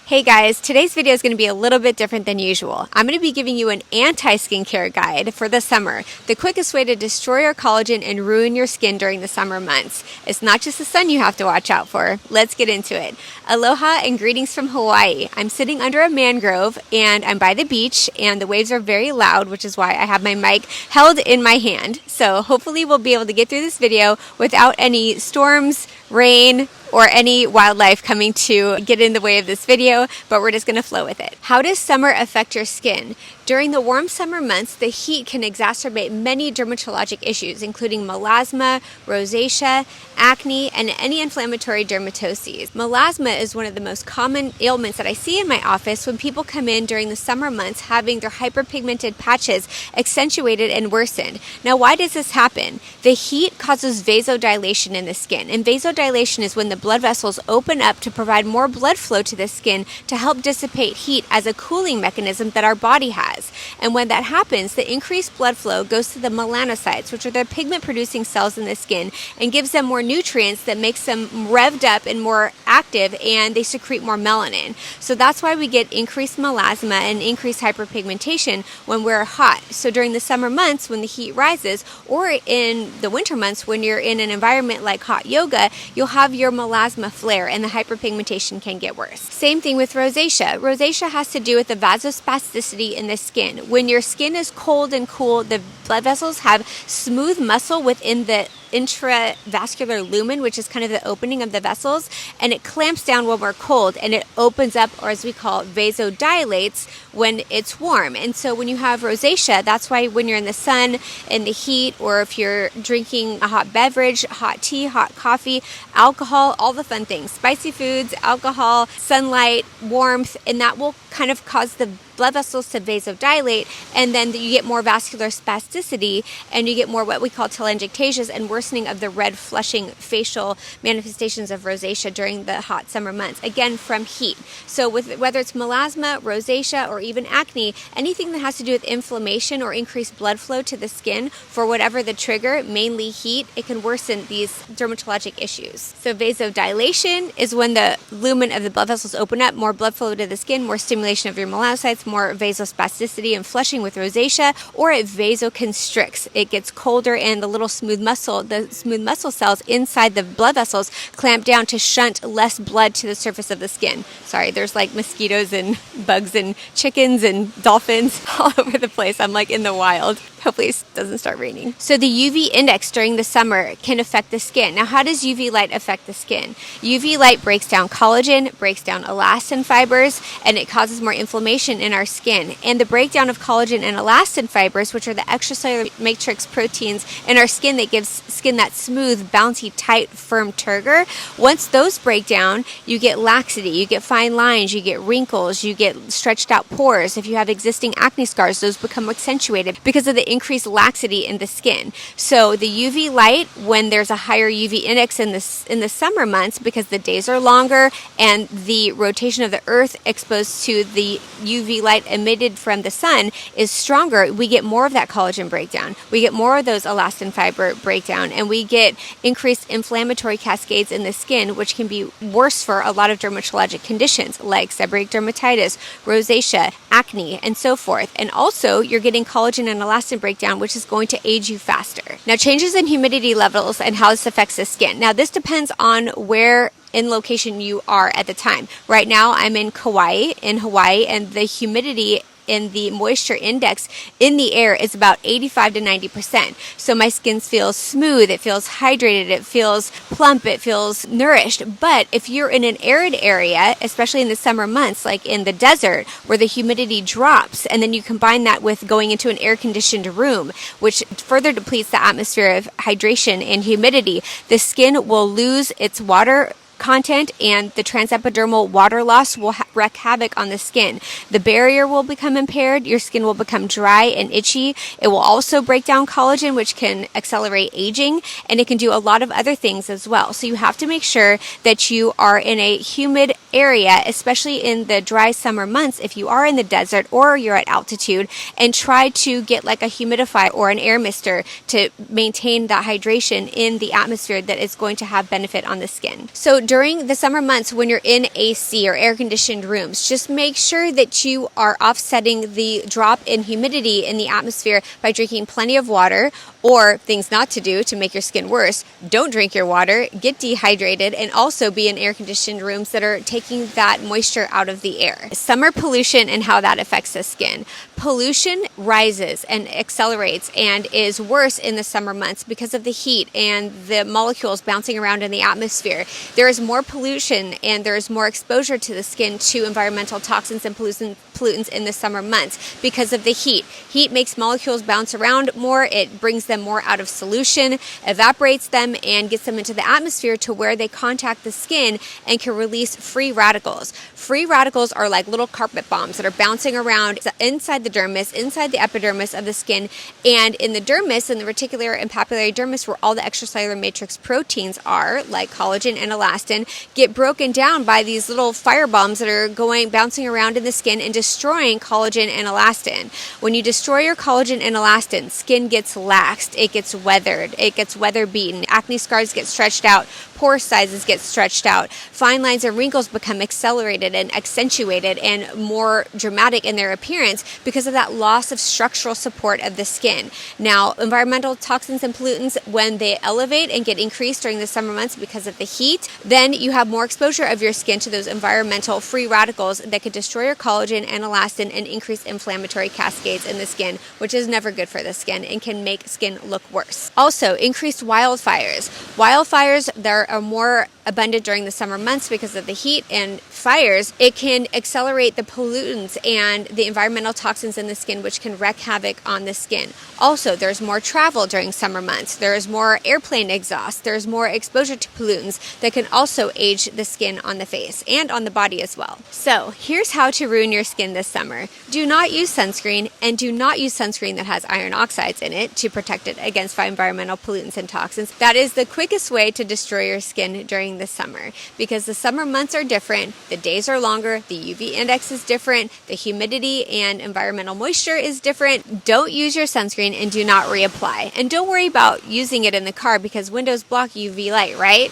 Hey guys, today's video is going to be a little bit different than usual. I'm going to be giving you an anti-skincare guide for the summer, the quickest way to destroy your collagen and ruin your skin during the summer months. It's not just the sun you have to watch out for. Let's get into it. Aloha and greetings from Hawaii. I'm sitting under a mangrove and I'm by the beach and the waves are very loud, which is why I have my mic held in my hand. So hopefully we'll be able to get through this video without any storms, rain, or any wildlife coming to get in the way of this video, but we're just going to flow with it. How does summer affect your skin? During the warm summer months, the heat can exacerbate many dermatologic issues, including melasma, rosacea, acne, and any inflammatory dermatoses. Melasma is one of the most common ailments that I see in my office when people come in during the summer months having their hyperpigmented patches accentuated and worsened. Now, why does this happen? The heat causes vasodilation in the skin, and vasodilation is when the blood vessels open up to provide more blood flow to the skin to help dissipate heat as a cooling mechanism that our body has. And when that happens, the increased blood flow goes to the melanocytes, which are the pigment producing cells in the skin, and gives them more nutrients that makes them revved up and more active, and they secrete more melanin. So that's why we get increased melasma and increased hyperpigmentation when we're hot. So during the summer months when the heat rises, or in the winter months when you're in an environment like hot yoga, you'll have your melasma flare and the hyperpigmentation can get worse. Same thing with rosacea. Rosacea has to do with the vasospasticity in the skin. When your skin is cold and cool, the blood vessels have smooth muscle within the intravascular lumen, which is kind of the opening of the vessels, and it clamps down when we're cold and it opens up, or as we call it, vasodilates when it's warm. And so when you have rosacea, that's why when you're in the sun, in the heat, or if you're drinking a hot beverage, hot tea, hot coffee, alcohol, all the fun things, spicy foods, alcohol, sunlight, warmth, and that will kind of cause the blood vessels to vasodilate, and then you get more vascular spasticity and you get more what we call telangiectasias and worsening of the red flushing facial manifestations of rosacea during the hot summer months, again from heat. So with whether it's melasma, rosacea, or even acne, anything that has to do with inflammation or increased blood flow to the skin for whatever the trigger, mainly heat, it can worsen these dermatologic issues. So vasodilation is when the lumen of the blood vessels open up, more blood flow to the skin, more stimulation of your melanocytes, more vasospasticity and flushing with rosacea, or it vasoconstricts. It gets colder and the smooth muscle cells inside the blood vessels clamp down to shunt less blood to the surface of the skin. Sorry, there's like mosquitoes and bugs and chickens and dolphins all over the place. I'm like in the wild. Hopefully it doesn't start raining. So the UV index during the summer can affect the skin. Now, how does UV light affect the skin? UV light breaks down collagen, breaks down elastin fibers, and it causes more inflammation in our skin. And the breakdown of collagen and elastin fibers, which are the extracellular matrix proteins in our skin that gives skin that smooth, bouncy, tight, firm turgor, once those break down, you get laxity, you get fine lines, you get wrinkles, you get stretched out pores. If you have existing acne scars, those become accentuated because of the increased laxity in the skin. So the UV light, when there's a higher UV index in the summer months, because the days are longer and the rotation of the earth exposed to the UV light emitted from the sun is stronger, we get more of that collagen breakdown. We get more of those elastin fiber breakdown, and we get increased inflammatory cascades in the skin, which can be worse for a lot of dermatologic conditions like seborrheic dermatitis, rosacea, acne, and so forth. And also, you're getting collagen and elastin breakdown, which is going to age you faster. Now, changes in humidity levels and how this affects the skin. Now, this depends on where in location you are at the time. Right now, I'm in Kauai, and the humidity in the moisture index in the air is about 85 to 90%. So my skin feels smooth, it feels hydrated, it feels plump, it feels nourished. But if you're in an arid area, especially in the summer months, like in the desert, where the humidity drops, and then you combine that with going into an air-conditioned room, which further depletes the atmosphere of hydration and humidity, the skin will lose its water content, and the transepidermal water loss will wreak havoc on the skin. The barrier will become impaired, your skin will become dry and itchy. It will also break down collagen, which can accelerate aging, and it can do a lot of other things as well. So you have to make sure that you are in a humid area, especially in the dry summer months if you are in the desert or you're at altitude, and try to get like a humidifier or an air mister to maintain that hydration in the atmosphere that is going to have benefit on the skin. So during the summer months when you're in AC or air conditioned rooms, just make sure that you are offsetting the drop in humidity in the atmosphere by drinking plenty of water, or things not to do to make your skin worse: don't drink your water, get dehydrated, and also be in air conditioned rooms that are taking that moisture out of the air. Summer pollution and how that affects the skin. Pollution rises and accelerates and is worse in the summer months because of the heat and the molecules bouncing around in the atmosphere. There is more pollution and there is more exposure to the skin to environmental toxins and pollutants in the summer months because of the heat. Heat makes molecules bounce around more. It brings them more out of solution, evaporates them, and gets them into the atmosphere to where they contact the skin and can release free radicals. Free radicals are like little carpet bombs that are bouncing around inside the dermis, inside the epidermis of the skin, and in the dermis, in the reticular and papillary dermis, where all the extracellular matrix proteins are, like collagen and elastin, get broken down by these little fire bombs that are bouncing around in the skin and destroying collagen and elastin. When you destroy your collagen and elastin, skin gets laxed, it gets weathered, it gets weather beaten, acne scars get stretched out, pore sizes get stretched out, fine lines and wrinkles become accelerated and accentuated and more dramatic in their appearance because of that loss of structural support of the skin. Now, environmental toxins and pollutants, when they elevate and get increased during the summer months because of the heat, then you have more exposure of your skin to those environmental free radicals that could destroy your collagen and elastin and increase inflammatory cascades in the skin, which is never good for the skin and can make skin look worse. Also, increased wildfires. Wildfires, there are more abundant during the summer months because of the heat and fires. It can accelerate the pollutants and the environmental toxins in the skin, which can wreak havoc on the skin. Also, there's more travel during summer months. There's more airplane exhaust. There's more exposure to pollutants that can also age the skin on the face and on the body as well. So here's how to ruin your skin this summer. Do not use sunscreen, and do not use sunscreen that has iron oxides in it to protect it against environmental pollutants and toxins. That is the quickest way to destroy your skin during the summer, because the summer months are different, the days are longer, the UV index is different, the humidity and environmental moisture is different. Don't use your sunscreen and do not reapply. And don't worry about using it in the car because windows block UV light, right?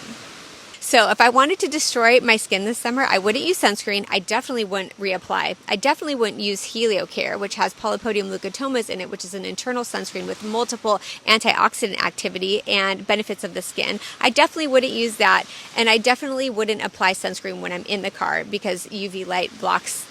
So if I wanted to destroy my skin this summer, I wouldn't use sunscreen. I definitely wouldn't reapply. I definitely wouldn't use HelioCare, which has polypodium leukotomas in it, which is an internal sunscreen with multiple antioxidant activity and benefits of the skin. I definitely wouldn't use that, and I definitely wouldn't apply sunscreen when I'm in the car because UV light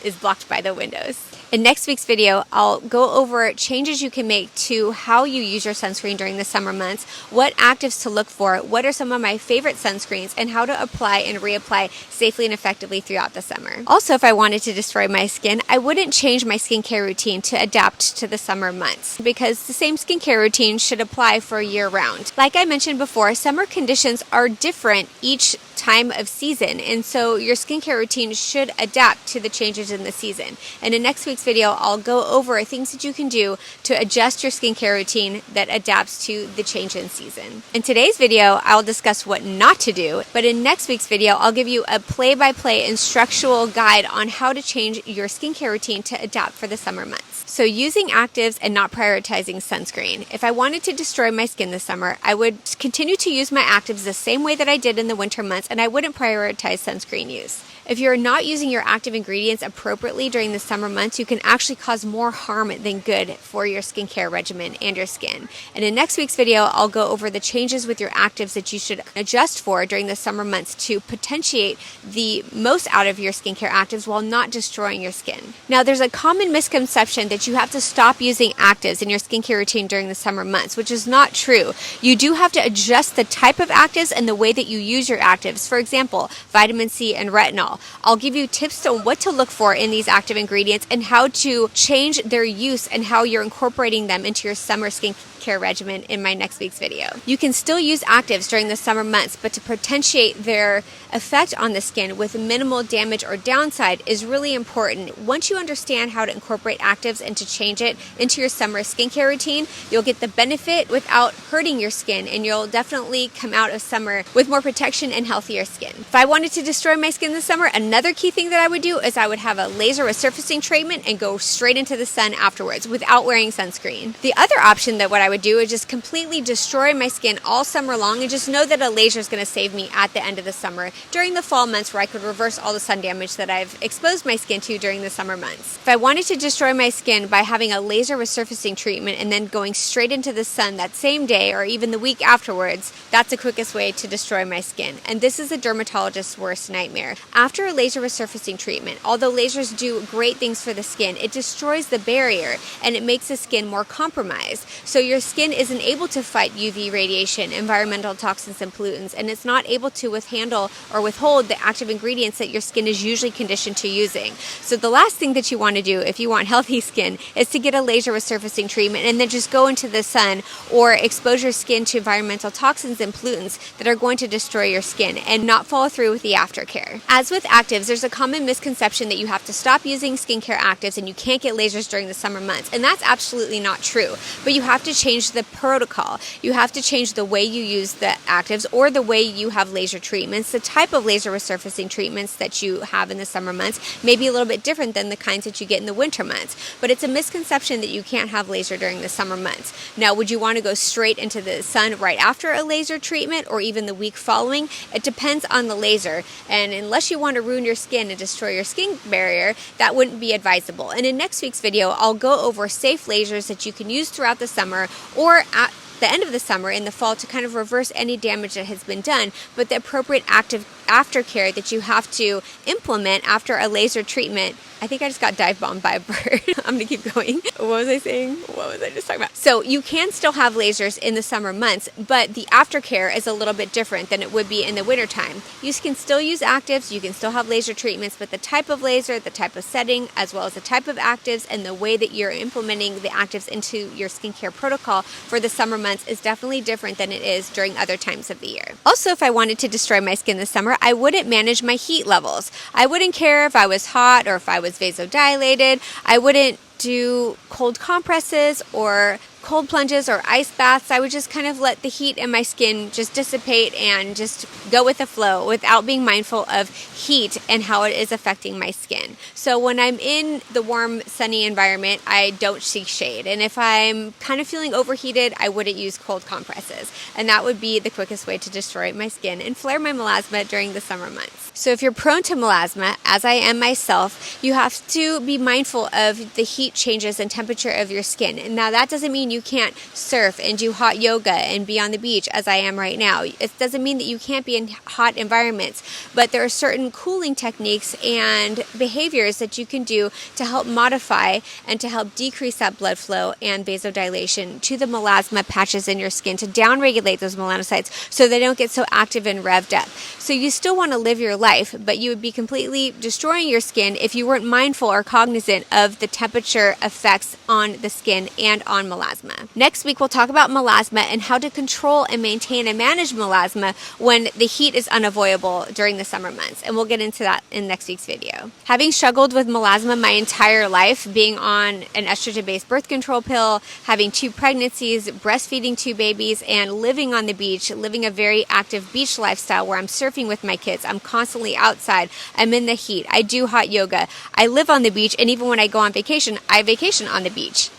is blocked by the windows. In next week's video, I'll go over changes you can make to how you use your sunscreen during the summer months, what actives to look for, what are some of my favorite sunscreens, and how to apply and reapply safely and effectively throughout the summer. Also, if I wanted to destroy my skin, I wouldn't change my skincare routine to adapt to the summer months because the same skincare routine should apply for year round. Like I mentioned before, summer conditions are different each time of season, and so your skincare routine should adapt to the changes in the season. And in next week's video, I'll go over things that you can do to adjust your skincare routine that adapts to the change in season. In today's video, I'll discuss what not to do, but in next week's video, I'll give you a play-by-play instructional guide on how to change your skincare routine to adapt for the summer months. So using actives and not prioritizing sunscreen. If I wanted to destroy my skin this summer, I would continue to use my actives the same way that I did in the winter months, and I wouldn't prioritize sunscreen use. If you're not using your active ingredients appropriately during the summer months, you can actually cause more harm than good for your skincare regimen and your skin. And in next week's video, I'll go over the changes with your actives that you should adjust for during the summer months to potentiate the most out of your skincare actives while not destroying your skin. Now, there's a common misconception that you have to stop using actives in your skincare routine during the summer months, which is not true. You do have to adjust the type of actives and the way that you use your actives. For example, vitamin C and retinol. I'll give you tips on what to look for in these active ingredients and how to change their use and how you're incorporating them into your summer skincare regimen in my next week's video. You can still use actives during the summer months, but to potentiate their effect on the skin with minimal damage or downside is really important. Once you understand how to incorporate actives and to change it into your summer skincare routine, you'll get the benefit without hurting your skin, and you'll definitely come out of summer with more protection and healthier skin. If I wanted to destroy my skin this summer, summer, another key thing that I would do is I would have a laser resurfacing treatment and go straight into the sun afterwards without wearing sunscreen. The other option that what I would do is just completely destroy my skin all summer long and just know that a laser is going to save me at the end of the summer during the fall months where I could reverse all the sun damage that I've exposed my skin to during the summer months. If I wanted to destroy my skin by having a laser resurfacing treatment and then going straight into the sun that same day or even the week afterwards, that's the quickest way to destroy my skin. And this is a dermatologist's worst nightmare. After a laser resurfacing treatment, although lasers do great things for the skin, it destroys the barrier and it makes the skin more compromised. So your skin isn't able to fight UV radiation, environmental toxins and pollutants, and it's not able to handle or withhold the active ingredients that your skin is usually conditioned to using. So the last thing that you want to do if you want healthy skin is to get a laser resurfacing treatment and then just go into the sun or expose your skin to environmental toxins and pollutants that are going to destroy your skin and not follow through with the aftercare. As with actives, there's a common misconception that you have to stop using skincare actives and you can't get lasers during the summer months, and that's absolutely not true. But you have to change the protocol. You have to change the way you use the actives or the way you have laser treatments. The type of laser resurfacing treatments that you have in the summer months may be a little bit different than the kinds that you get in the winter months, but it's a misconception that you can't have laser during the summer months. Now, would you want to go straight into the sun right after a laser treatment or even the week following? It depends on the laser, and unless you want to ruin your skin and destroy your skin barrier, that wouldn't be advisable. And in next week's video, I'll go over safe lasers that you can use throughout the summer or at the end of the summer in the fall to kind of reverse any damage that has been done, but the appropriate active aftercare that you have to implement after a laser treatment. I think I just got dive bombed by a bird. I'm gonna keep going. What was I saying? What was I just talking about? So you can still have lasers in the summer months, but the aftercare is a little bit different than it would be in the wintertime. You can still use actives, you can still have laser treatments, but the type of laser, the type of setting, as well as the type of actives and the way that you're implementing the actives into your skincare protocol for the summer months is definitely different than it is during other times of the year. Also, if I wanted to destroy my skin this summer, I wouldn't manage my heat levels. I wouldn't care if I was hot or if I was vasodilated. I wouldn't do cold compresses or cold plunges or ice baths. I would just kind of let the heat in my skin just dissipate and just go with the flow without being mindful of heat and how it is affecting my skin. So when I'm in the warm, sunny environment, I don't seek shade. And if I'm kind of feeling overheated, I wouldn't use cold compresses. And that would be the quickest way to destroy my skin and flare my melasma during the summer months. So if you're prone to melasma, as I am myself, you have to be mindful of the heat changes and temperature of your skin. And now that doesn't mean you can't surf and do hot yoga and be on the beach as I am right now. It doesn't mean that you can't be in hot environments, but there are certain cooling techniques and behaviors that you can do to help modify and to help decrease that blood flow and vasodilation to the melasma patches in your skin to downregulate those melanocytes so they don't get so active and revved up. So you still want to live your life, but you would be completely destroying your skin if you weren't mindful or cognizant of the temperature effects on the skin and on melasma. Next week, we'll talk about melasma and how to control and maintain and manage melasma when the heat is unavoidable during the summer months. And we'll get into that in next week's video. Having struggled with melasma my entire life, being on an estrogen-based birth control pill, having 2 pregnancies, breastfeeding 2 babies, and living on the beach, living a very active beach lifestyle where I'm surfing with my kids, I'm constantly outside, I'm in the heat, I do hot yoga, I live on the beach, and even when I go on vacation, I vacation on the beach.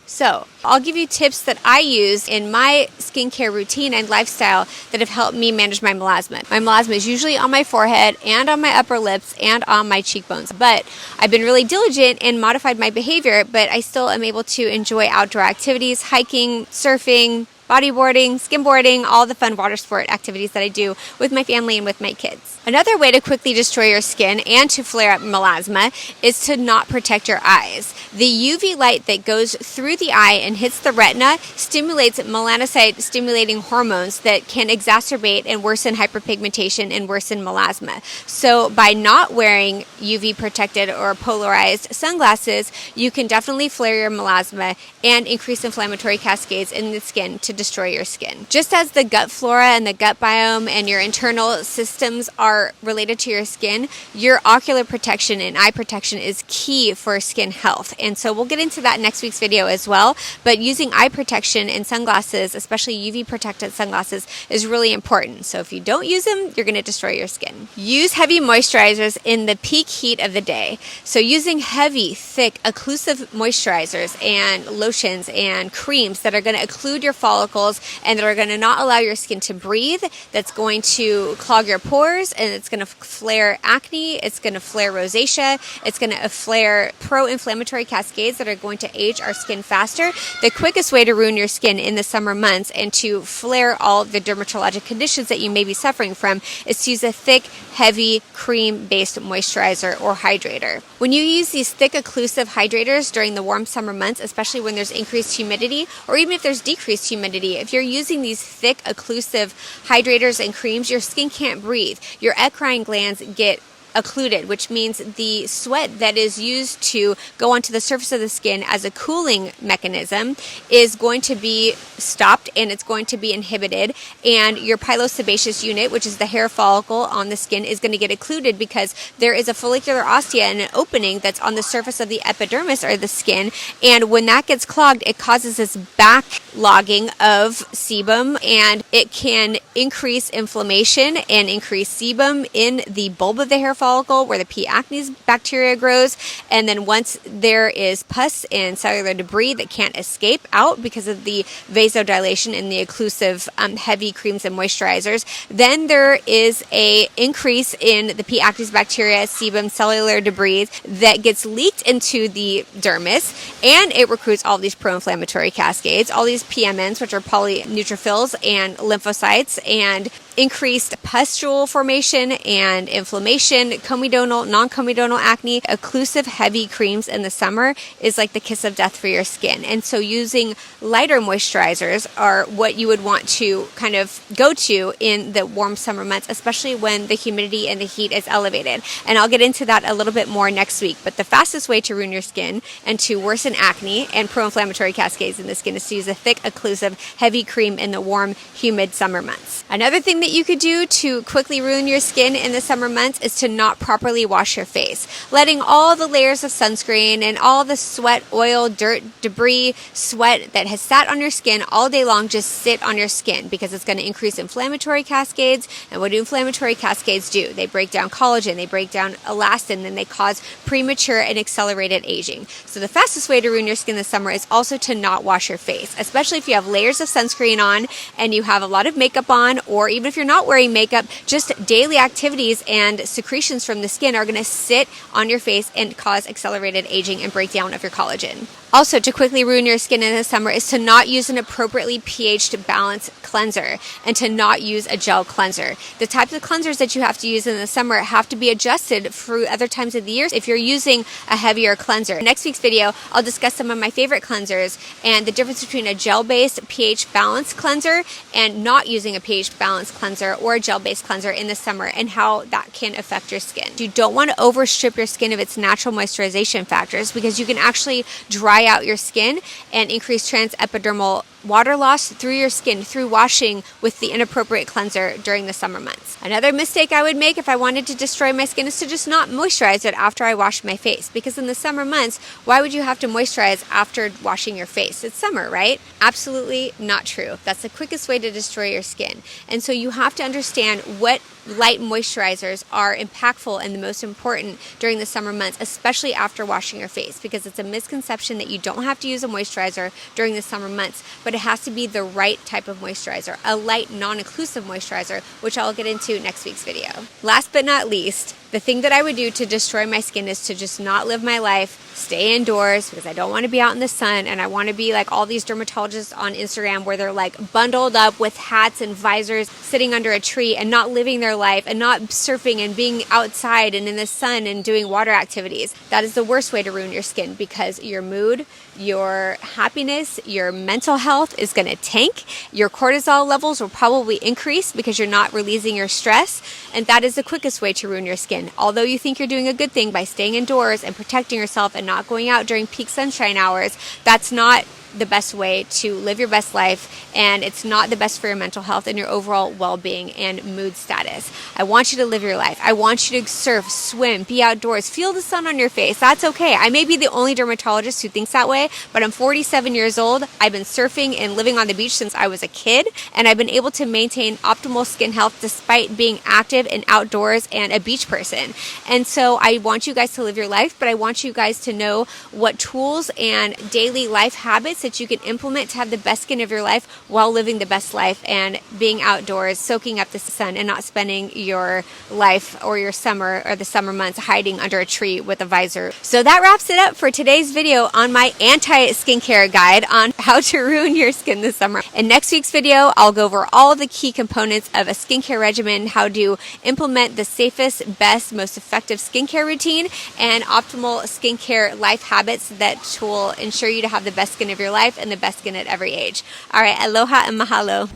So I'll give you tips that I use in my skincare routine and lifestyle that have helped me manage my melasma. My melasma is usually on my forehead and on my upper lips and on my cheekbones. But I've been really diligent and modified my behavior, but I still am able to enjoy outdoor activities, hiking, surfing, bodyboarding, skimboarding, all the fun water sport activities that I do with my family and with my kids. Another way to quickly destroy your skin and to flare up melasma is to not protect your eyes. The UV light that goes through the eye and hits the retina stimulates melanocyte-stimulating hormones that can exacerbate and worsen hyperpigmentation and worsen melasma. So by not wearing UV-protected or polarized sunglasses, you can definitely flare your melasma and increase inflammatory cascades in the skin to destroy your skin. Just as the gut flora and the gut biome and your internal systems are related to your skin, your ocular protection and eye protection is key for skin health. And so we'll get into that in next week's video as well. But using eye protection and sunglasses, especially UV protected sunglasses, is really important. So if you don't use them, you're going to destroy your skin. Use heavy moisturizers in the peak heat of the day. So using heavy, thick, occlusive moisturizers and lotions and creams that are going to occlude your follicles and that are going to not allow your skin to breathe, that's going to clog your pores, and it's going to flare acne, it's going to flare rosacea, it's going to flare pro-inflammatory cascades that are going to age our skin faster. The quickest way to ruin your skin in the summer months and to flare all the dermatologic conditions that you may be suffering from is to use a thick, heavy, cream-based moisturizer or hydrator. When you use these thick, occlusive hydrators during the warm summer months, especially when there's increased humidity, or even if there's decreased humidity, if you're using these thick, occlusive hydrators and creams, your skin can't breathe. Your eccrine glands get occluded, which means the sweat that is used to go onto the surface of the skin as a cooling mechanism is going to be stopped and it's going to be inhibited, and your pilosebaceous unit, which is the hair follicle on the skin, is going to get occluded because there is a follicular ostia and an opening that's on the surface of the epidermis or the skin, and when that gets clogged, it causes this backlogging of sebum, and it can increase inflammation and increase sebum in the bulb of the hair follicle where the P. acnes bacteria grows. And then once there is pus and cellular debris that can't escape out because of the vasodilation and the occlusive heavy creams and moisturizers, then there is a increase in the P. acnes bacteria, sebum, cellular debris that gets leaked into the dermis, and it recruits all these pro-inflammatory cascades, all these PMNs, which are polyneutrophils and lymphocytes, and increased pustule formation and inflammation, comedonal, non-comedonal acne. Occlusive heavy creams in the summer is like the kiss of death for your skin. And so using lighter moisturizers are what you would want to kind of go to in the warm summer months, especially when the humidity and the heat is elevated. And I'll get into that a little bit more next week. But the fastest way to ruin your skin and to worsen acne and pro-inflammatory cascades in the skin is to use a thick, occlusive, heavy cream in the warm, humid summer months. Another thing that you could do to quickly ruin your skin in the summer months is to not properly wash your face. Letting all the layers of sunscreen and all the sweat, oil, dirt, debris, sweat that has sat on your skin all day long just sit on your skin, because it's going to increase inflammatory cascades. And what do inflammatory cascades do? They break down collagen, they break down elastin, and they cause premature and accelerated aging. So the fastest way to ruin your skin this summer is also to not wash your face, especially if you have layers of sunscreen on and you have a lot of makeup on, or even if you're not wearing makeup, just daily activities and secretions from the skin are going to sit on your face and cause accelerated aging and breakdown of your collagen. Also, to quickly ruin your skin in the summer is to not use an appropriately pH balanced cleanser and to not use a gel cleanser. The types of cleansers that you have to use in the summer have to be adjusted for other times of the year if you're using a heavier cleanser. In next week's video, I'll discuss some of my favorite cleansers and the difference between a gel-based pH balanced cleanser and not using a pH balanced cleanser or a gel-based cleanser in the summer, and how that can affect your skin. You don't want to overstrip your skin of its natural moisturization factors, because you can actually dry out your skin and increase transepidermal water loss through your skin through washing with the inappropriate cleanser during the summer months. Another mistake I would make if I wanted to destroy my skin is to just not moisturize it after I wash my face, because in the summer months, why would you have to moisturize after washing your face? It's summer, right? Absolutely not true. That's the quickest way to destroy your skin. And so you have to understand what light moisturizers are impactful and the most important during the summer months, especially after washing your face, because it's a misconception that you don't have to use a moisturizer during the summer months, but it has to be the right type of moisturizer, a light, non-occlusive moisturizer, which I'll get into next week's video. Last but not least, the thing that I would do to destroy my skin is to just not live my life, stay indoors, because I don't want to be out in the sun, and I want to be like all these dermatologists on Instagram where they're like bundled up with hats and visors sitting under a tree and not living their life and not surfing and being outside and in the sun and doing water activities. That is the worst way to ruin your skin, because your mood, your happiness, your mental health is going to tank. Your cortisol levels will probably increase because you're not releasing your stress, and that is the quickest way to ruin your skin. Although you think you're doing a good thing by staying indoors and protecting yourself and not going out during peak sunshine hours, that's not the best way to live your best life, and it's not the best for your mental health and your overall well-being and mood status. I want you to live your life. I want you to surf, swim, be outdoors, feel the sun on your face. That's okay. I may be the only dermatologist who thinks that way, but I'm 47 years old. I've been surfing and living on the beach since I was a kid, and I've been able to maintain optimal skin health despite being active and outdoors and a beach person. And so I want you guys to live your life, but I want you guys to know what tools and daily life habits that you can implement to have the best skin of your life while living the best life and being outdoors, soaking up the sun, and not spending your life or your summer or the summer months hiding under a tree with a visor. So that wraps it up for today's video on my anti-skincare guide on how to ruin your skin this summer. In next week's video, I'll go over all the key components of a skincare regimen, how to implement the safest, best, most effective skincare routine, and optimal skincare life habits that will ensure you to have the best skin of your life and the best skin at every age. All right, aloha and mahalo.